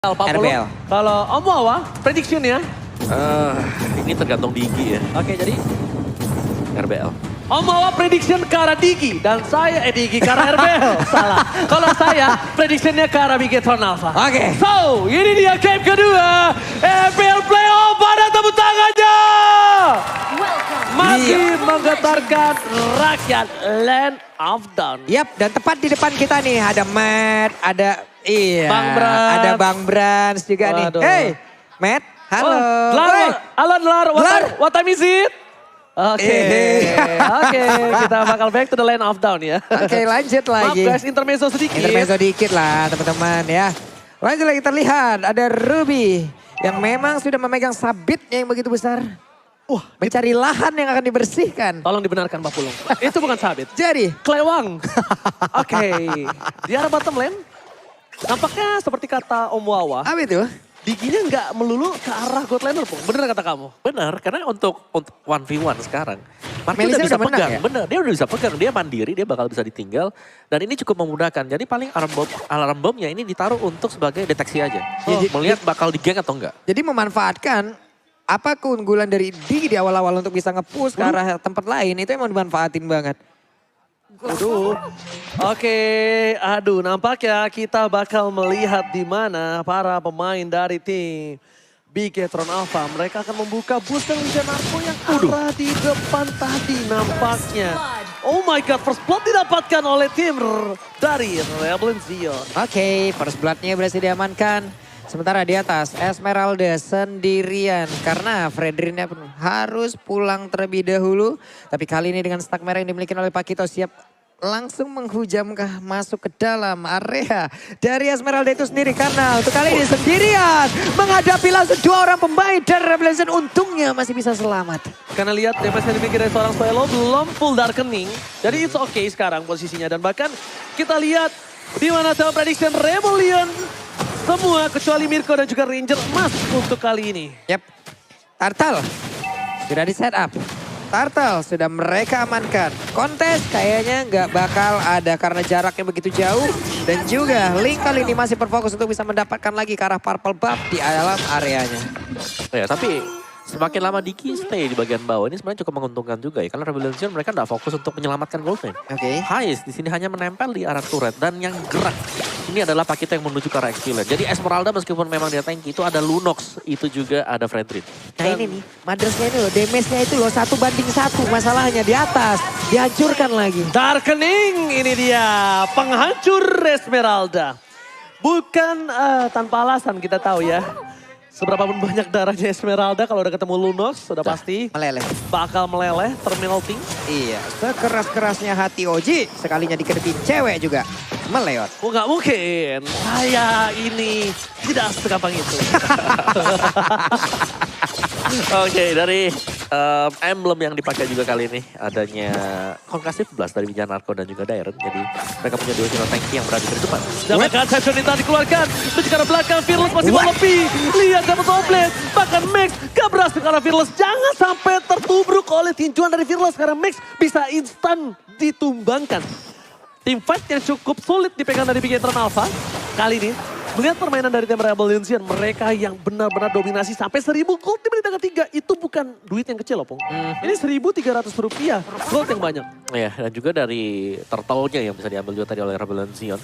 RBL. Kalau Om Wawa, prediction-nya? Ini tergantung Digi ya, Oke, jadi RBL. Om Wawa prediction ke arah Digi. Dan saya, Digi ke arah RBL. Salah. Kalau saya, prediction-nya ke arah Bigetron Alpha. Oke. So, ini dia game kedua. RBL Playoff, pada tepuk tangannya. Masih menggetarkan rakyat Land of Dawn. Yap, dan tepat di depan kita nih ada Matt, ada Bang Brans. ada Bang Brans juga Waduh. nih. Hey, Matt, halo. Lar, halo Lar, Lar. what time is it? Oke, oke, kita bakal back to the Land of Dawn ya. Oke, lanjut Maaf lagi. guys, intermezzo sedikit. Intermezzo dikit lah teman-teman ya. Lanjut lagi terlihat ada Ruby yang memang sudah memegang sabitnya yang begitu besar. Wah, Mencari lahan yang akan dibersihkan. tolong dibenarkan Pak Pulung. Itu bukan sabit. Jadi, Kelewang. Oke, di arah bottom lane. Nampaknya seperti kata Om Wawa, apa itu? Diginya nggak melulu ke arah God Laner, Pung. Bener kata kamu? Benar, karena untuk 1v1 sekarang, Marky Melisa udah bisa udah menang pegang. ya? Bener, dia udah bisa pegang, dia mandiri, dia bakal bisa ditinggal. Dan ini cukup memudahkan, jadi paling alarm bomnya ini ditaruh untuk sebagai deteksi aja. Melihat bakal digeng atau enggak. Jadi memanfaatkan apa keunggulan dari Digi di awal-awal untuk bisa nge-push ke arah tempat lain itu emang dimanfaatin banget. Aduh. Oke, aduh nampaknya kita bakal melihat di mana para pemain dari tim Bigetron Alpha. Mereka akan membuka booster Liga Narko yang arah di depan tadi nampaknya. Oh my god, first blood didapatkan oleh tim dari Rebel Zion. Oke, first blood-nya berhasil diamankan. Sementara di atas Esmeralda sendirian karena Fredrinnya harus pulang terlebih dahulu. Tapi kali ini dengan stack merah yang dimiliki oleh Pakito siap langsung menghujamkah masuk ke dalam area dari Esmeralda itu sendiri. Karena untuk kali ini sendirian menghadapi langsung dua orang pemain dari Revelation. Untungnya masih bisa selamat. Karena lihat damage yang dimiliki dari seorang Swallow belum full darkening. Jadi it's okay sekarang posisinya. Dan bahkan kita lihat di mana dalam prediction Rebellion. Semua kecuali Mirko dan juga Ranger emas untuk kali ini. Yap, Turtle sudah di setup. Turtle sudah mereka amankan. Kontes kayaknya nggak bakal ada karena jaraknya begitu jauh. Dan juga Link kali ini masih berfokus untuk bisa mendapatkan lagi ke arah Purple Buff di dalam areanya. Ya, tapi semakin lama Digi stay di bagian bawah ini sebenarnya cukup menguntungkan juga ya. Karena Revelation mereka nggak fokus untuk menyelamatkan gold lane. Oke. Hais di sini hanya menempel di arah turret dan yang gerak ini adalah Pakito yang menuju ke arah XP lane. Jadi Esmeralda meskipun memang dia tanky itu ada Lunox, itu juga ada Fredrin. Nah ini nih, Mothersnya ini loh, damage-nya itu loh 1-1 masalahnya di atas. Dihancurkan lagi. Darkening ini dia penghancur Esmeralda. Bukan tanpa alasan kita tahu ya. Seberapa pun banyak darahnya Esmeralda kalau udah ketemu Lunox sudah pasti Meleleh. bakal meleleh termelting. Iya, sekeras-kerasnya hati Oji, sekalinya dikedetin cewek juga meleot. Oh nggak mungkin, saya ini tidak segampang itu. Oke, dari emblem yang dipakai juga kali ini adanya Conclusive Blast dari Wijan Narko dan juga Dairon. Jadi mereka punya dua hero tanky yang berada di depan. Dapatkan Sessionita dikeluarkan. Itu ke arah belakang, Fearless masih melopi. Lihat dapat outlet. Bahkan Max gak berhasil ke arah Fearless. Jangan sampai tertubruk oleh tinjuan dari Fearless. Karena Max bisa instan ditumbangkan. Tim fight yang cukup sulit dipegang dari Bigetron Alpha. Kali ini melihat permainan dari tim Rebellion, mereka yang benar-benar dominasi sampai 1000 gold di menit ketiga. Itu bukan duit yang kecil loh, Pung. Ini 1.300 rupiah gold yang banyak. Ya, dan juga dari turtle-nya yang bisa diambil juga tadi oleh Rebellion Zion.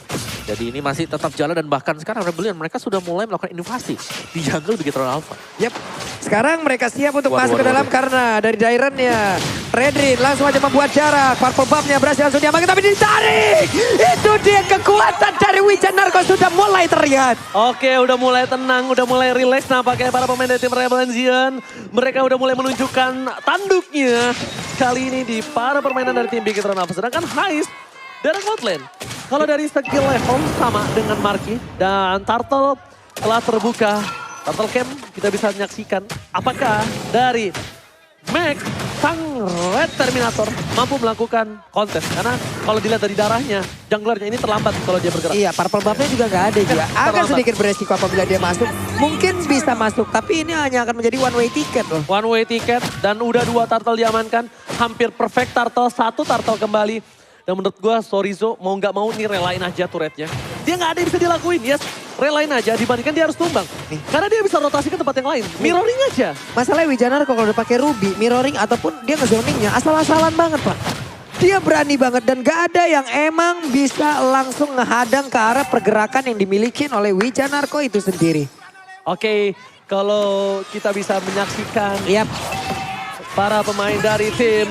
Jadi ini masih tetap jalan dan bahkan sekarang Rebellion mereka sudah mulai melakukan inovasi di jungle Bigetron Alpha. Yap, sekarang mereka siap untuk masuk ke dalam karena dari Dairon-nya. Fredrin langsung aja membuat jarak. Purple Buff-nya berhasil langsung diamankan tapi ditarik. Itu dia kekuatan dari Wijan Narko sudah mulai terlihat. Oke, udah mulai tenang, udah mulai relax nampaknya para pemain dari tim Rebellion. Mereka udah mulai menunjukkan tanduknya kali ini di para permainan dari tim Bigetron Alpha. Sedangkan Hais dari Outland. Kalau dari skill level sama dengan Marky dan Turtle telah terbuka. Turtle Camp kita bisa menyaksikan apakah dari Max sang Red Terminator mampu melakukan kontes. Karena kalau dilihat dari darahnya, junglernya ini terlambat kalau dia bergerak. Iya, Purple Buff-nya juga nggak ada juga. Agak terlambat. sedikit beresiko apabila dia masuk. Mungkin bisa masuk, tapi ini hanya akan menjadi one way ticket loh. One way ticket dan udah 2 turtle diamankan. Hampir perfect turtle, 1 turtle kembali. Dan menurut gue Sorizo mau nggak mau nih relain aja turretnya. Dia nggak ada yang bisa dilakuin, yes. relain aja dibandingkan dia harus tumbang. Karena dia bisa rotasi ke tempat yang lain. Mirroring aja. Masalahnya Wijanarko kalau udah pakai Ruby, mirroring ataupun dia ngezoningnya asal-asalan banget Pak. Dia berani banget dan gak ada yang emang bisa langsung ngehadang ke arah pergerakan yang dimiliki oleh Wijanarko itu sendiri. Oke, kalau kita bisa menyaksikan Yap. para pemain dari tim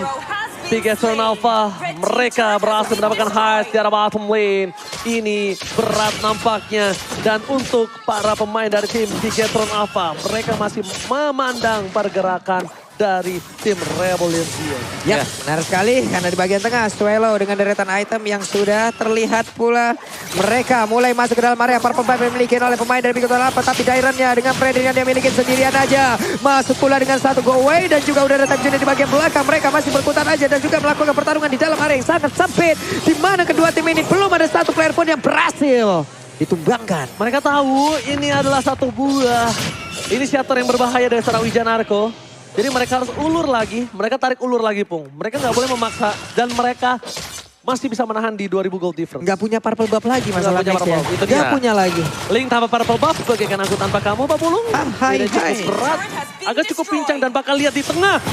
Bigetron Alpha, mereka berhasil mendapatkan high di arah bottom lane. Ini berat nampaknya. Dan untuk para pemain dari tim Bigetron Alpha, mereka masih memandang pergerakan dari tim Rebel Legion. Ya, benar sekali karena di bagian tengah Suelo dengan deretan item yang sudah terlihat pula. Mereka mulai masuk ke dalam area purple buff yang dimiliki oleh pemain dari Bigetron Alpha. Tapi Dairannya dengan Freddy yang dia miliki sendirian aja. Masuk pula dengan satu go away dan juga udah datang Juni di bagian belakang. Mereka masih berkutat aja dan juga melakukan pertarungan di dalam area yang sangat sempit. Di mana kedua tim ini belum ada satu player pun yang berhasil ditumbangkan. Mereka tahu ini adalah satu buah inisiator yang berbahaya dari seorang Wijanarko. Jadi mereka harus ulur lagi, mereka tarik ulur lagi Pung. Mereka nggak boleh memaksa dan mereka masih bisa menahan di 2000 gold difference. Nggak punya purple buff lagi masalah punya next ya. purple buff, itu Nggak dia. punya lagi. Link tanpa purple buff bagaikan aku tanpa kamu Pak Pulung. Hai, Tidak cukup hai. berat, agak cukup pincang dan bakal lihat di tengah.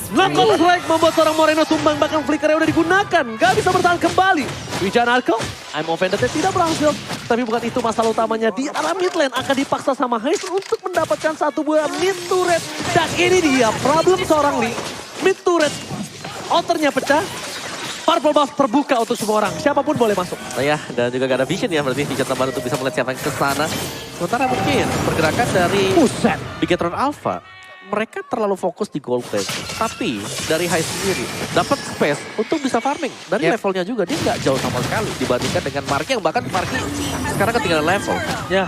Knuckle strike membuat seorang Moreno tumbang, bahkan flickernya udah digunakan. Gak bisa bertahan kembali. Wijanarko, I'm offended tidak berhasil. Tapi bukan itu masalah utamanya. Di arah mid lane akan dipaksa sama Hais untuk mendapatkan satu buah mid turret. Dan ini dia problem seorang Lee. Mid turret, outernya pecah. Purple buff terbuka untuk semua orang. Siapapun boleh masuk. Nah ya, dan juga gak ada vision ya, berarti vision tambahan untuk bisa melihat siapa yang ke sana. Sementara mungkin pergerakan dari Buset. Bigetron Alpha, mereka terlalu fokus di gold phase. Tapi dari High sendiri dapat space untuk bisa farming. Dari Yep. levelnya juga dia nggak jauh sama sekali dibandingkan dengan Marky yang bahkan Marky sekarang ketinggalan level. Ya,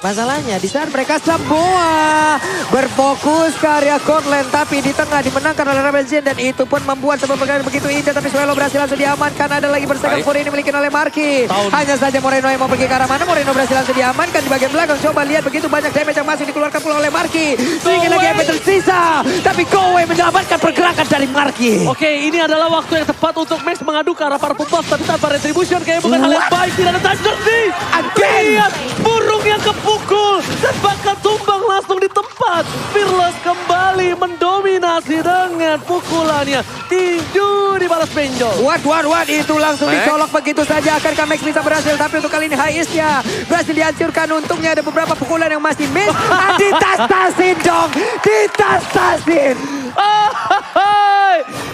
Masalahnya di saat mereka semua berfokus ke area Cortland. Tapi di tengah dimenangkan oleh Rebel Legion. Dan itu pun membuat sebuah pergerakan begitu indah. Tapi Suelo berhasil langsung diamankan. Ada lagi bersaing Baik. for ini dimiliki oleh Marky. Tahun. Hanya saja Moreno yang mau pergi ke arah mana. Moreno berhasil langsung diamankan di bagian belakang. Coba lihat begitu banyak damage yang masih dikeluarkan pula oleh Marky. Sedikit lagi yang tersisa. Tapi Kowe menyelamatkan pergerakan dari Marky. oke, ini adalah waktu yang tepat untuk Max mengadu ke arah purple buff. Tapi tanpa retribution kayaknya bukan hal yang baik. Tidak ada touch nih. Again. Lihat burung yang kepukul. Dan bakal tumbang langsung di tempat. Fearless kembali mendominasi dengan pukulannya. Tinju dibalas benjol. What, itu langsung Max. dicolok begitu saja. Akankah Max bisa berhasil? Tapi untuk kali ini Haisnya berhasil dihancurkan. Untungnya ada beberapa pukulan yang masih miss. Ditas-tasin dong. Ditas-tasin.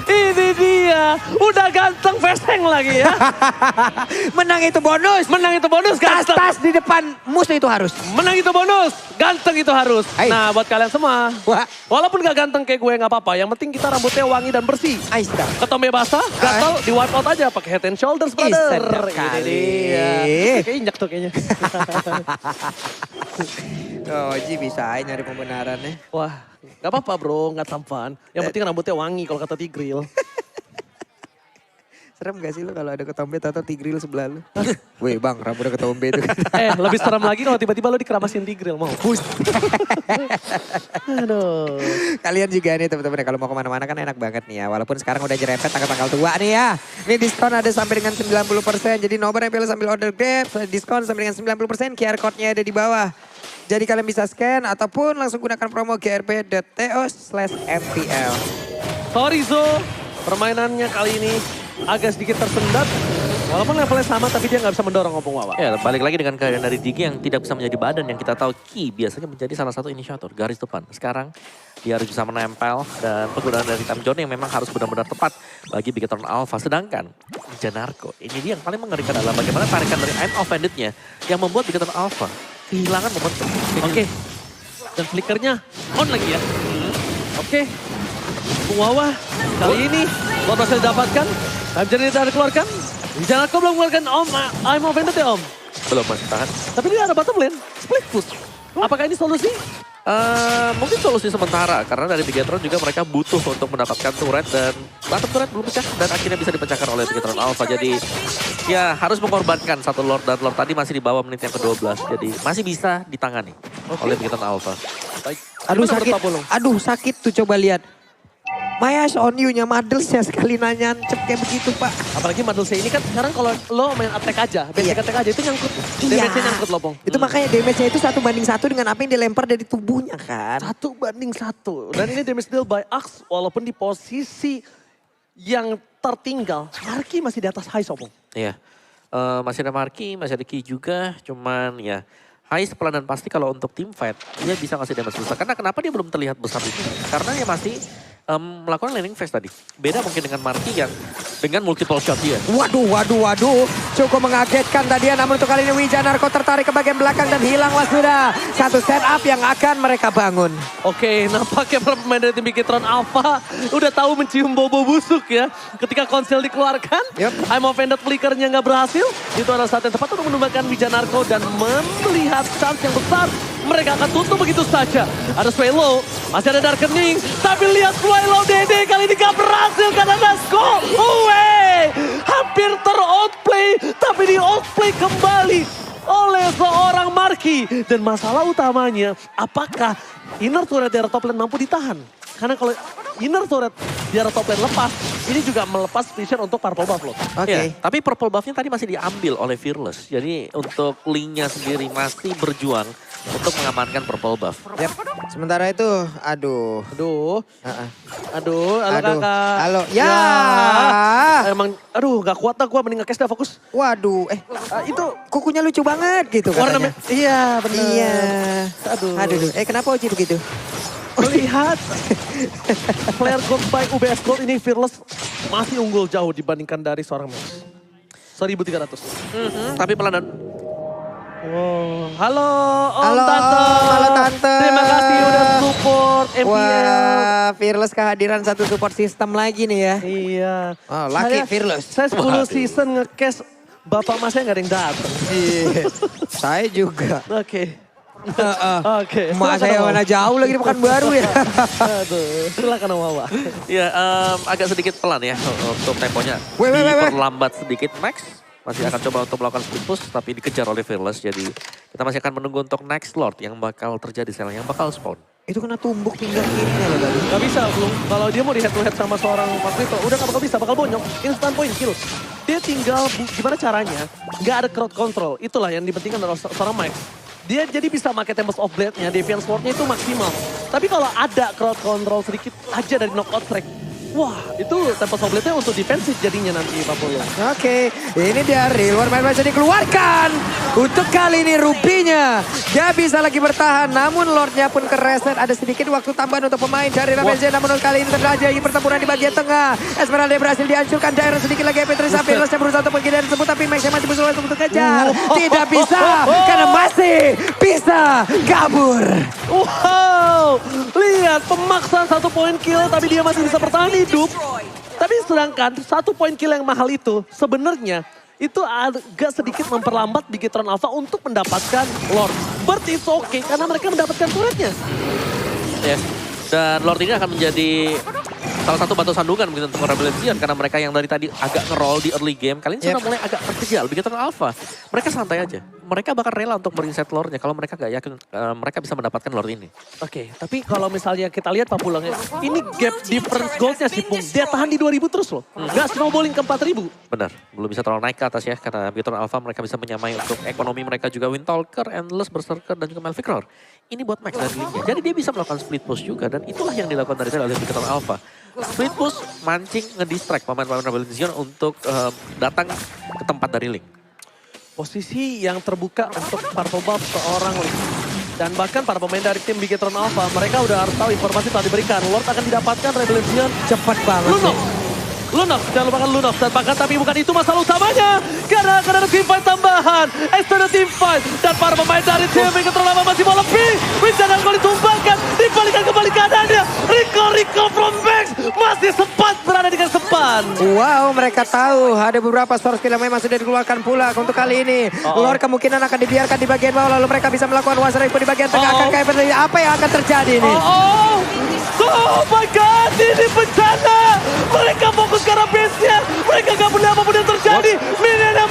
Ini dia. Udah ganteng Veseng lagi ya. Menang itu bonus. Menang itu bonus ganteng. Tas-tas di depan musuh itu harus. Menang itu bonus. Ganteng itu harus. Hai. Nah buat kalian semua. Wah, Walaupun gak ganteng kayak gue gak apa-apa. Yang penting kita rambutnya wangi dan bersih. Aista. Ketombe basah, gatal, di wipe out aja pakai Head and Shoulders, Ih, brother. sedap Ini kali. dia. Kayak injak tuh kayaknya. Oh, Ji bisa aja nyari pembenarannya. Wah, gak apa-apa bro, gak tampan. Yang penting rambutnya wangi kalau kata Tigril. Serem gak sih lu kalau ada ketombe atau tigril sebelah lu? Weh bang, rambutnya ketombe itu. Lebih serem lagi kalau tiba-tiba lo dikeramasin Tigril, mau? Aduh. Kalian juga nih teman-teman ya, kalau mau kemana-mana kan enak banget nih ya. Walaupun sekarang udah nyerempet tanggal-tanggal tua nih ya. Ini diskon ada sampai dengan 90%. Jadi nobar yang pilih sambil order Grab, diskon sampai dengan 90%. QR code-nya ada di bawah. Jadi kalian bisa scan ataupun langsung gunakan promo grp.to/mpl. Sorry Zo, permainannya kali ini agak sedikit tersendat. Walaupun levelnya sama tapi dia nggak bisa mendorong Opung Wawa. Ya, balik lagi dengan kehadiran dari Digi yang tidak bisa menjadi badan yang kita tahu Ki biasanya menjadi salah satu inisiator garis depan. Sekarang dia harus bisa menempel dan penggunaan dari Time Zone yang memang harus benar-benar tepat bagi Bigetron Alpha. Sedangkan Wijanarko, ini dia yang paling mengerikan adalah bagaimana tarikan dari I'm Offended-nya yang membuat Bigetron Alpha kehilangan momentum. Oke. Dan flickernya on lagi ya. Oke. Opung Wawa kali ini lo berhasil didapatkan. Time Journey tidak dikeluarkan. Wijanarko belum mengeluarkan Om. I'm offended ya Om. Belum masih tahan. Tapi dia ada bottom lane. Split push. Apakah ini solusi? Mungkin solusi sementara karena dari Bigetron juga mereka butuh untuk mendapatkan turret dan bottom turret belum pecah dan akhirnya bisa dipecahkan oleh Bigetron Alpha. Jadi ya harus mengorbankan satu Lord dan Lord tadi masih di bawah menit yang ke-12. Jadi masih bisa ditangani oleh Bigetron Alpha. Baik. Aduh Gimana menurut sakit, Pak Pulung? aduh sakit tuh coba lihat. Maya on you-nya, Madelsnya sekali nanya cep kayak begitu Pak. Apalagi Madelse ini kan sekarang kalau lo main attack aja, basic Iya. attack aja itu nyangkut. Iya. Damage-nya nyangkut Lopong. Itu makanya damage-nya itu 1:1 dengan apa yang dilempar dari tubuhnya kan. 1-1. Dan ini damage deal by Axe walaupun di posisi yang tertinggal. Marki masih di atas high Opong. Iya. Masih ada Marki, masih ada Ki juga. Cuman ya Hais pelan dan pasti kalau untuk team fight dia bisa ngasih damage besar. Karena kenapa dia belum terlihat besar di sini? Karena dia masih melakukan landing phase tadi. Beda mungkin dengan Marki yang dengan multiple shot dia. Waduh. Cukup mengagetkan tadi ya. Namun untuk kali ini Wijanarko tertarik ke bagian belakang dan hilanglah sudah. Satu setup yang akan mereka bangun. Oke, nampaknya para pemain dari tim Bigitron Alpha udah tahu mencium bobo busuk ya. Ketika konsil dikeluarkan, Yup. I'm offended flickernya nggak berhasil. Itu adalah saat yang tepat untuk menumbangkan Wijanarko dan melihat chance yang besar. Mereka akan tutup begitu saja. Ada Swallow, masih ada Darkening. Tapi lihat Swallow Dede kali ini gak berhasil karena Nasko. Hampir ter-outplay, tapi di-outplay kembali oleh seorang Marki. Dan masalah utamanya, apakah inner turret di arah top lane mampu ditahan? Karena kalau inner turret di arah top lane lepas, ini juga melepas vision untuk purple buff loh. Oke. Ya, tapi purple buff-nya tadi masih diambil oleh Fearless. Jadi untuk Lee-nya sendiri masih berjuang untuk mengamankan purple buff. Yap. Sementara itu, aduh. Aduh, Uh-uh. aduh, halo Aduh, kakak. halo. Ya. Emang, aduh gak kuat dah gue mending nge-cash dah fokus. Waduh, Itu kukunya lucu banget gitu warna katanya. iya bener. Iya. Aduh. Kenapa Oci begitu? Melihat player gold by UBS Gold ini Fearless masih unggul jauh dibandingkan dari seorang Max. 1.300. Tapi pelan dan Wow. Halo Om Halo Tante. Om, halo Tante. Terima kasih udah support MPL. Wah, Fearless kehadiran satu support system lagi nih ya. Iya. Oh, lucky Fearless. Saya 10 Waduh. season nge-cash bapak masnya gak ada yang datang. Iya. Saya juga. Oke. Oke. Mak saya mana jauh lagi di Pekanbaru ya. Aduh, silakan Om Wawa. ya agak sedikit pelan ya untuk temponya. Weh. Diperlambat sedikit Max. Masih akan coba untuk melakukan split push tapi dikejar oleh Fearless. Jadi kita masih akan menunggu untuk next Lord yang bakal terjadi, yang bakal spawn. Itu kena tumbuk pinggang kirinya loh tadi. Gak bisa belum. Kalau dia mau di head to head sama seorang Patrito, udah gak bakal bisa, bakal bonyok. Instant point kill. Dia tinggal gimana caranya, gak ada crowd control. Itulah yang dipentingkan oleh seorang Mike. Dia jadi bisa pakai Tempest of Blade-nya, Defiance Sword-nya itu maksimal. Tapi kalau ada crowd control sedikit aja dari knockout track, wah itu Tempest of Blade-nya untuk defensif jadinya nanti Pak Polo. Oke, ini dia real war bisa dikeluarkan. Untuk kali ini Rubinya gak bisa lagi bertahan. Namun Lordnya pun kereset. Ada sedikit waktu tambahan untuk pemain dari Ravenja. Namun untuk kali ini terjadi pertempuran di bagian tengah. Esmeralda berhasil dihancurkan. Daerah sedikit lagi Petrisa Fearless yang berusaha untuk pergi dari tersebut. Tapi Max masih berusaha untuk kejar. Tidak bisa karena masih bisa kabur. Wow, lihat pemaksaan 1 poin kill tapi dia masih bisa bertahan hidup. Tapi sedangkan 1 poin kill yang mahal itu sebenarnya itu agak sedikit memperlambat Bigitron Alpha untuk mendapatkan Lord. But it's okay karena mereka mendapatkan turretnya. Yes. Dan Lord ini akan menjadi salah satu batu sandungan begitu untuk Rebel Legion karena mereka yang dari tadi agak nge-roll di early game kali ini sudah mulai agak terkejal. Begitu Alpha, mereka santai aja. Mereka bakal rela untuk mereset Lordnya kalau mereka gak yakin mereka bisa mendapatkan Lord ini. Oke, tapi kalau misalnya kita lihat Pak Pulangnya, ini gap difference goldnya sih Pung. Dia tahan di 2000 terus loh. Gak snowballing ke 4000. Benar, belum bisa terlalu naik ke atas ya karena Begitu Alpha mereka bisa menyamai untuk ekonomi mereka juga Windtalker, Endless, Berserker dan juga Malphite. Ini buat Max dan Link-nya. Jadi dia bisa melakukan split push juga dan itulah yang dilakukan dari tadi oleh Begitu Alpha. Split push mancing ngedistract pemain-pemain Rebel Legion untuk datang ke tempat dari Link. Posisi yang terbuka untuk Purple Buff seorang Link. Dan bahkan para pemain dari tim Bigitron Alpha, mereka udah harus tahu informasi telah diberikan. Lord akan didapatkan Rebel Legion. Cepat banget Lunox. Lunox, jangan lupakan Lunox. Dan bahkan tapi bukan itu masalah utamanya. Karena akan ada team fight tambahan. Extended team fight. Dan para pemain dari tim Bigitron Alpha masih mau lebih. Wincana kali ditumbangkan. Dibalikan kembali keadaannya. Rico from Max. Masih sempat berada dengan sepan. Wow, mereka tahu ada beberapa source kill yang memang sudah dikeluarkan pula untuk kali ini. Lord kemungkinan akan dibiarkan di bagian bawah lalu mereka bisa melakukan wasraipu di bagian tengah. Akan kayak apa yang akan terjadi ini? Oh my God, ini bencana. Mereka fokus ke arah base-nya. Mereka gak peduli apapun yang terjadi. Minion yang